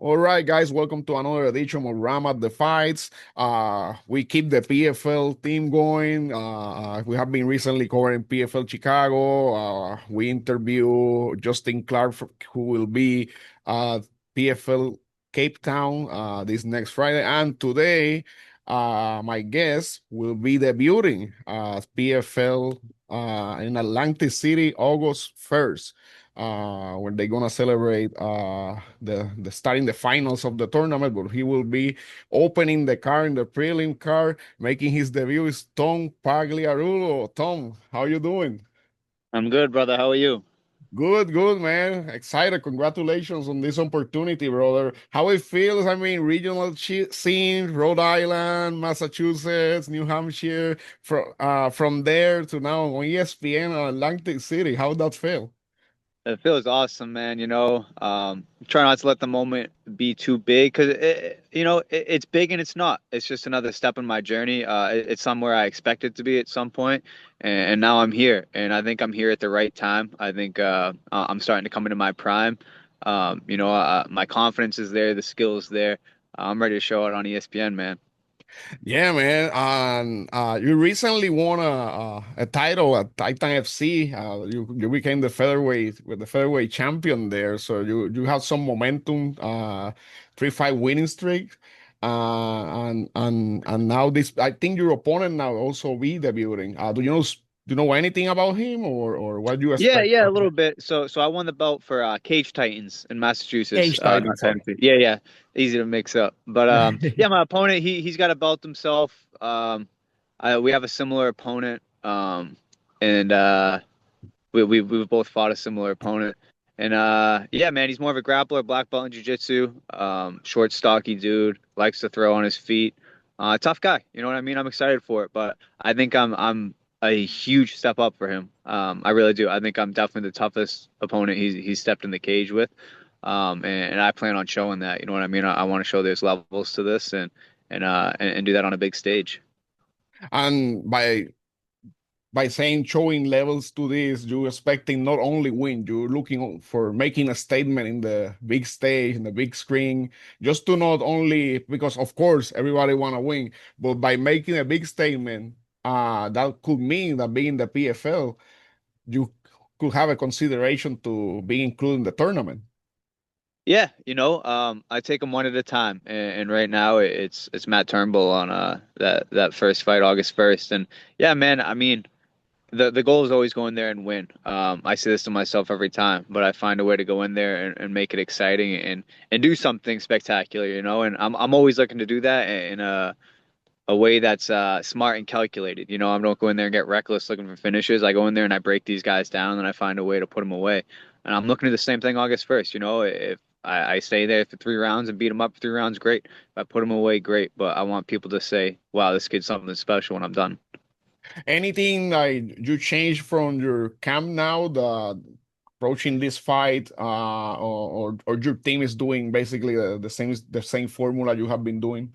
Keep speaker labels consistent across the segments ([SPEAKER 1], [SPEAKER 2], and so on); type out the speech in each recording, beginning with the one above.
[SPEAKER 1] All right, guys, welcome to another edition of Ram at the Fights. We keep the PFL team going. We have been recently covering PFL Chicago. We interview Justin Clark, who will be PFL Cape Town this next Friday. And today, my guest will be debuting PFL in Atlantic City August 1st when they're gonna celebrate the starting the finals of the tournament. But he will be opening the car in the prelim car, making his debut is Tom Pagliarulo. Tom, how you doing?
[SPEAKER 2] I'm good, brother. How are you?
[SPEAKER 1] Good, good, man. Excited. Congratulations on this opportunity, brother. How it feels? I mean, regional scene, Rhode Island, Massachusetts, New Hampshire, from there to now on ESPN Atlantic City. How that feel?
[SPEAKER 2] It feels awesome, man. Try not to let the moment be too big because it's big and it's not. It's just another step in my journey. It's somewhere I expected to be at some point, and now I'm here. And I think I'm here at the right time. I think I'm starting to come into my prime. My confidence is there, the skill is there. I'm ready to show it on ESPN, man.
[SPEAKER 1] Yeah, man. You recently won a title at Titan FC. You became the featherweight champion there. So you have some momentum. 3-5 winning streak. And now this. I think your opponent now also be debuting. Do you know anything about him or what you
[SPEAKER 2] Yeah,
[SPEAKER 1] expect
[SPEAKER 2] yeah, a
[SPEAKER 1] from him?
[SPEAKER 2] little bit. So I won the belt for Cage Titans in Massachusetts.
[SPEAKER 1] Cage Titan,
[SPEAKER 2] Not
[SPEAKER 1] sorry.
[SPEAKER 2] Titans. Yeah, yeah, easy to mix up. But yeah, my opponent he's got a belt himself. We have a similar opponent. And we've both fought a similar opponent. And yeah, man, he's more of a grappler, black belt in jiu-jitsu. Short, stocky dude, likes to throw on his feet. Tough guy. You know what I mean? I'm excited for it, but I think I'm a huge step up for him. I really do. I think I'm definitely the toughest opponent he's stepped in the cage with. And I plan on showing that. You know what I mean? I want to show there's levels to this and do that on a big stage.
[SPEAKER 1] And by saying showing levels to this, you're expecting not only win, you're looking for making a statement in the big stage, in the big screen, just to not only because of course everybody want to win, but by making a big statement, that could mean that being the PFL, you could have a consideration to be included in the tournament.
[SPEAKER 2] Yeah, I take them one at a time, and right now it's Matt Turnbull on that first fight August 1st, and yeah, man, I mean the goal is always go in there and win. I say this to myself every time, but I find a way to go in there and make it exciting and do something spectacular, and I'm always looking to do that in a way that's smart and calculated. I don't go in there and get reckless looking for finishes. I go in there and I break these guys down and I find a way to put them away. And I'm looking at the same thing August 1st. If I stay there for 3 rounds and beat them up for 3 rounds, great. If I put them away, great. But I want people to say, wow, this kid's something special when I'm done.
[SPEAKER 1] Anything like you change from your camp now, the approaching this fight, or your team is doing basically the same formula you have been doing?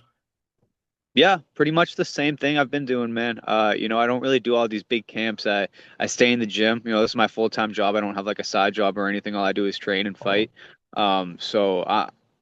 [SPEAKER 2] Yeah, pretty much the same thing I've been doing, man. I don't really do all these big camps. I stay in the gym. This is my full-time job. I don't have like a side job or anything. All I do is train and fight. So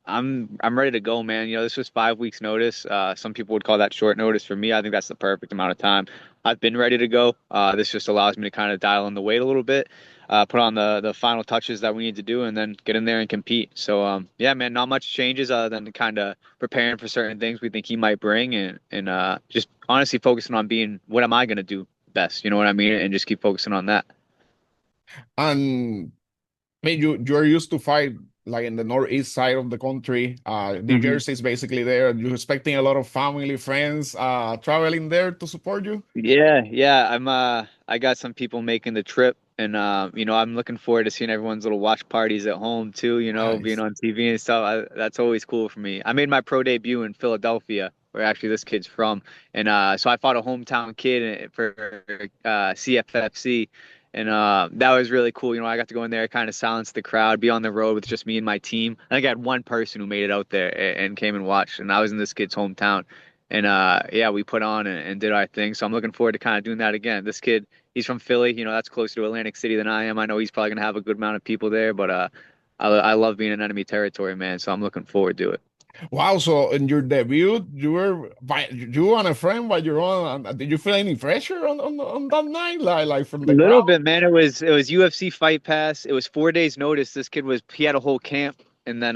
[SPEAKER 2] I'm ready to go, man. This was 5 weeks notice. Some people would call that short notice. For me, I think that's the perfect amount of time. I've been ready to go. This just allows me to kind of dial in the weight a little bit, put on the final touches that we need to do, and then get in there and compete. So yeah, man, not much changes other than kind of preparing for certain things we think he might bring, and just honestly focusing on being what am I gonna do best. You know what I mean? And just keep focusing on that.
[SPEAKER 1] And I mean, you're used to fight like in the northeast side of the country. New Jersey is basically there. You're expecting a lot of family, friends, traveling there to support you.
[SPEAKER 2] Yeah, yeah. I got some people making the trip and I'm looking forward to seeing everyone's little watch parties at home too, being
[SPEAKER 1] Nice.
[SPEAKER 2] on TV and stuff. That's always cool for me. I made my pro debut in Philadelphia, where actually this kid's from. And so I fought a hometown kid for CFFC, and that was really cool. I got to go in there, kind of silence the crowd, be on the road with just me and my team. I think I had one person who made it out there and came and watched, and I was in this kid's hometown. And yeah, we put on and did our thing. So I'm looking forward to kind of doing that again. This kid, he's from Philly. That's closer to Atlantic City than I am. I know he's probably gonna have a good amount of people there, but I love being in enemy territory, man. So I'm looking forward to it.
[SPEAKER 1] Wow, so in your debut, you and a friend by your own. Did you feel any pressure on that night, like from the
[SPEAKER 2] Little
[SPEAKER 1] crowd?
[SPEAKER 2] bit, man. It was UFC Fight Pass. It was 4 days notice. This kid he had a whole camp, and then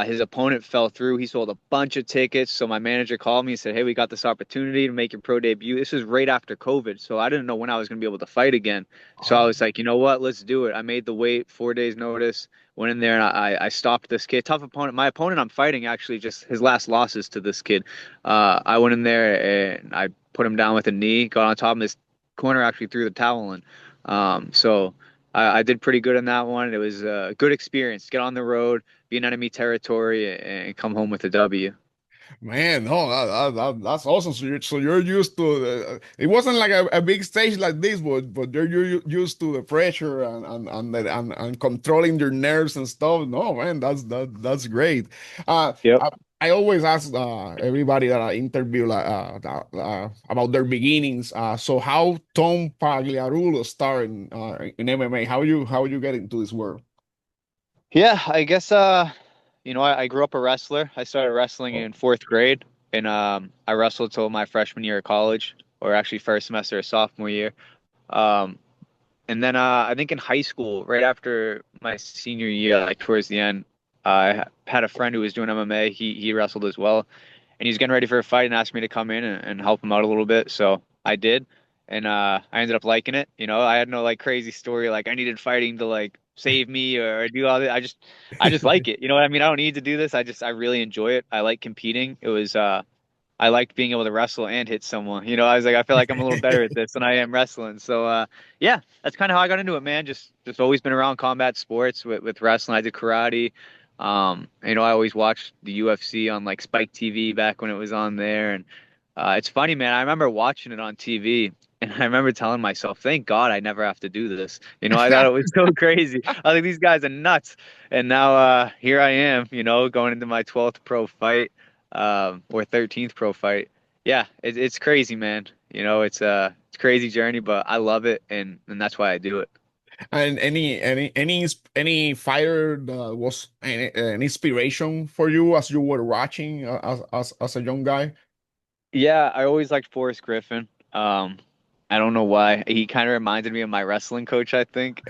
[SPEAKER 2] his opponent fell through. He sold a bunch of tickets. So my manager called me and said, "Hey, we got this opportunity to make your pro debut." This was right after COVID, so I didn't know when I was going to be able to fight again. So I
[SPEAKER 1] Oh,
[SPEAKER 2] was like, you know what? Let's do it. I made the weight, 4 days notice. Went in there and I stopped this kid. Tough opponent. My opponent I'm fighting actually just his last losses to this kid. I went in there and I put him down with a knee, got on top of his corner, actually threw the towel in. So I did pretty good in that one. It was a good experience. Get on the road, be in enemy territory, and come home with a W.
[SPEAKER 1] man, no, that's awesome. So you're used to it wasn't like a big stage like this, but you're used to the pressure and controlling your nerves and stuff. No, man, that's great. Uh,
[SPEAKER 2] Yep.
[SPEAKER 1] I, I always ask everybody that I interview about their beginnings. So how Tom Pagliarulo started in MMA? How you get into this world?
[SPEAKER 2] Yeah, I guess I grew up a wrestler. I started wrestling
[SPEAKER 1] Oh,
[SPEAKER 2] in fourth grade, and I wrestled till my freshman year of college, or actually first semester of sophomore year. Um, And then I think in high school, right after my senior year, like towards the end, I had a friend who was doing MMA. He wrestled as well, and he was getting ready for a fight and asked me to come in and help him out a little bit. So I did, and I ended up liking it. I had no like crazy story like I needed fighting to like save me or do all that. I just like it. You know what I mean? I don't need to do this. I really enjoy it. I like competing. I liked being able to wrestle and hit someone. I was like, I feel like I'm a little better at this than I am wrestling. So, yeah, that's kind of how I got into it, man. Just always been around combat sports with wrestling. I did karate. I always watched the UFC on like Spike TV back when it was on there. And it's funny, man. I remember watching it on TV. And I remember telling myself, thank God I never have to do this. I thought it was so crazy. I was like, these guys are nuts. And now here I am, going into my 12th pro fight or 13th pro fight. Yeah, it's crazy, man. It's a crazy journey, but I love it, and that's why I do it.
[SPEAKER 1] And any fighter that was an inspiration for you as you were watching as a young guy?
[SPEAKER 2] Yeah, I always liked Forrest Griffin. I don't know why. He kind of reminded me of my wrestling coach, I think.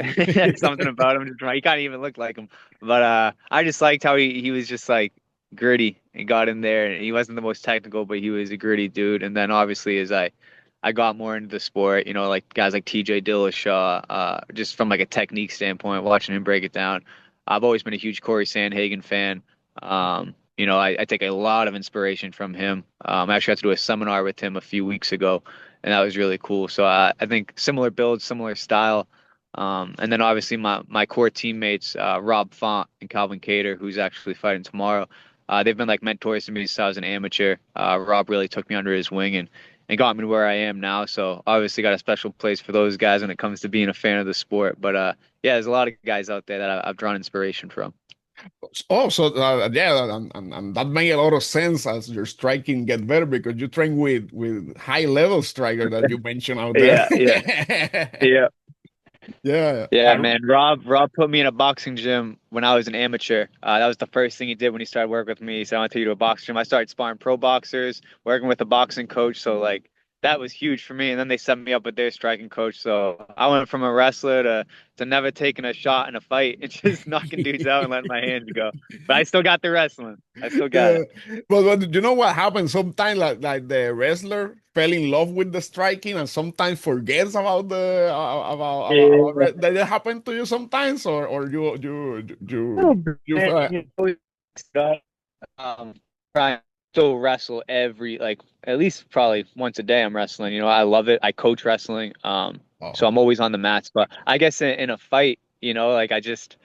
[SPEAKER 2] Something about him just right. He kind of even looked like him. But I just liked how he was just like gritty and got in there. And he wasn't the most technical, but he was a gritty dude. And then obviously as I got more into the sport, like guys like TJ Dillashaw, just from like a technique standpoint, watching him break it down. I've always been a huge Corey Sandhagen fan. I take a lot of inspiration from him. I actually got to do a seminar with him a few weeks ago, and that was really cool. So I think similar build, similar style. And then obviously my core teammates, Rob Font and Calvin Cater, who's actually fighting tomorrow. They've been like mentors to me since I was an amateur. Rob really took me under his wing and got me to where I am now. So obviously got a special place for those guys when it comes to being a fan of the sport. But yeah, there's a lot of guys out there that I've drawn inspiration from.
[SPEAKER 1] Oh, so yeah, and that made a lot of sense as your striking get better because you train with high level striker that you mentioned out there.
[SPEAKER 2] Yeah, yeah, yeah.
[SPEAKER 1] Yeah,
[SPEAKER 2] Yeah, man. Rob put me in a boxing gym when I was an amateur. That was the first thing he did when he started working with me. He said, I want to take you to a boxing gym. I started sparring pro boxers, working with a boxing coach. So like that was huge for me. And then they set me up with their striking coach. So I went from a wrestler to never taking a shot in a fight and just knocking dudes out and letting my hands go. But I still got the wrestling. I still got
[SPEAKER 1] Yeah,
[SPEAKER 2] it.
[SPEAKER 1] but you know what happens sometimes? Like the wrestler fell in love with the striking and sometimes forgets about the did it happen to you sometimes or
[SPEAKER 2] Oh,
[SPEAKER 1] you
[SPEAKER 2] man, um, trying to still wrestle every like at least probably once a day. I'm wrestling. I love it. I coach wrestling. So
[SPEAKER 1] oh.
[SPEAKER 2] I'm always on the mats. But I guess in a fight, like I just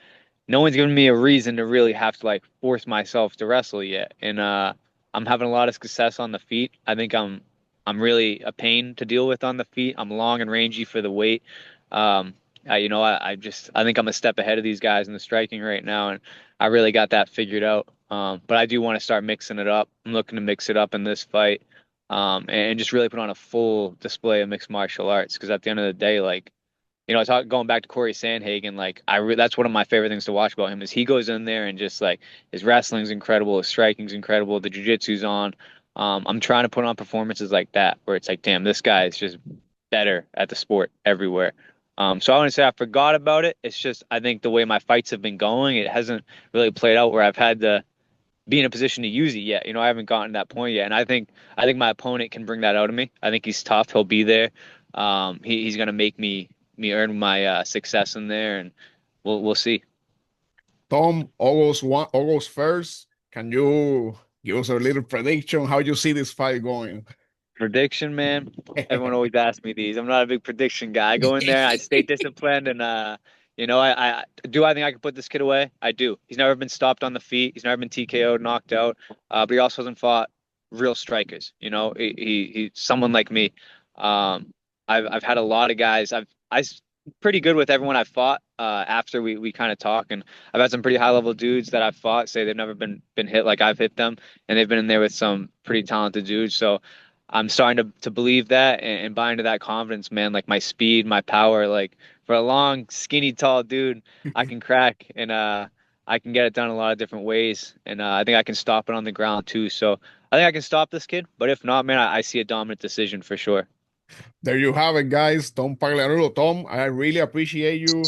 [SPEAKER 2] no one's given me a reason to really have to like force myself to wrestle yet. And I'm having a lot of success on the feet. I think I'm really a pain to deal with on the feet. I'm long and rangy for the weight. Um, I think I'm a step ahead of these guys in the striking right now, and I really got that figured out. But I do want to start mixing it up. I'm looking to mix it up in this fight, and just really put on a full display of mixed martial arts. Because at the end of the day, like going back to Corey Sandhagen, like that's one of my favorite things to watch about him is he goes in there and just like his wrestling's incredible, his striking's incredible, the jiu-jitsu's on. I'm trying to put on performances like that where it's like, damn, this guy is just better at the sport everywhere. So I want to say I forgot about it. It's just I think the way my fights have been going, it hasn't really played out where I've had to be in a position to use it yet. I haven't gotten to that point yet, and I think my opponent can bring that out of me. I think he's tough. He'll be there. He's gonna make me earn my success in there, and we'll see.
[SPEAKER 1] Tom, August 1st, can you give us a little prediction how you see this fight going?
[SPEAKER 2] Prediction, man. Everyone always asks me these. I'm not a big prediction guy. I go in there, I stay disciplined, and I think I can put this kid away. I do. He's never been stopped on the feet. He's never been TKO'd, knocked out. But he also hasn't fought real strikers. He's someone like me. I've had a lot of guys. I pretty good with everyone I've fought. After we kind of talk, and I've had some pretty high level dudes that I've fought say they've never been hit like I've hit them, and they've been in there with some pretty talented dudes. So. I'm starting to believe that and buy into that confidence, man. Like my speed, my power, like for a long, skinny, tall dude, I can crack and I can get it done a lot of different ways. And I think I can stop it on the ground too. So I think I can stop this kid. But if not, man, I see a dominant decision for sure.
[SPEAKER 1] There you have it, guys. Tom Pagliarulo. Tom, I really appreciate you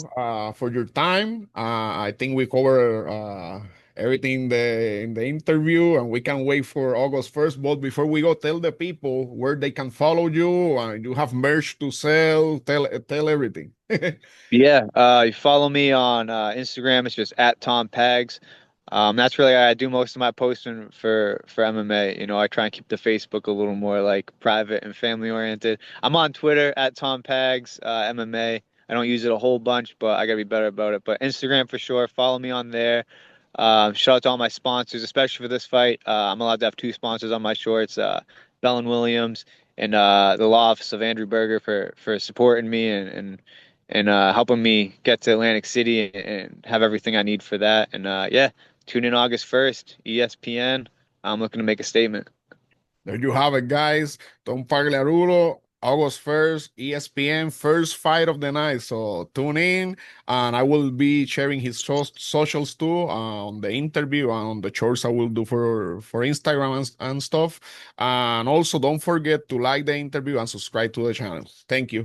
[SPEAKER 1] for your time. I think we cover everything in the interview, and we can wait for August 1st. But before we go, tell the people where they can follow you. You have merch to sell. Tell everything.
[SPEAKER 2] Yeah, you follow me on Instagram. It's just at Tom Pags. That's really I do most of my posting for MMA. I try and keep the Facebook a little more like private and family oriented. I'm on Twitter at Tom Pags MMA. I don't use it a whole bunch, but I gotta be better about it. But Instagram for sure. Follow me on there. Shout out to all my sponsors, especially for this fight. I'm allowed to have two sponsors on my shorts, Bell and Williams and the law office of Andrew Berger for supporting me and helping me get to Atlantic City and have everything I need for that. And yeah, tune in August 1st, ESPN. I'm looking to make a statement.
[SPEAKER 1] There you have it, guys. Tom Pagliarulo, August 1st, ESPN, first fight of the night. So tune in, and I will be sharing his socials too on the interview and on the shorts I will do for Instagram and stuff. And also, don't forget to like the interview and subscribe to the channel. Thank you.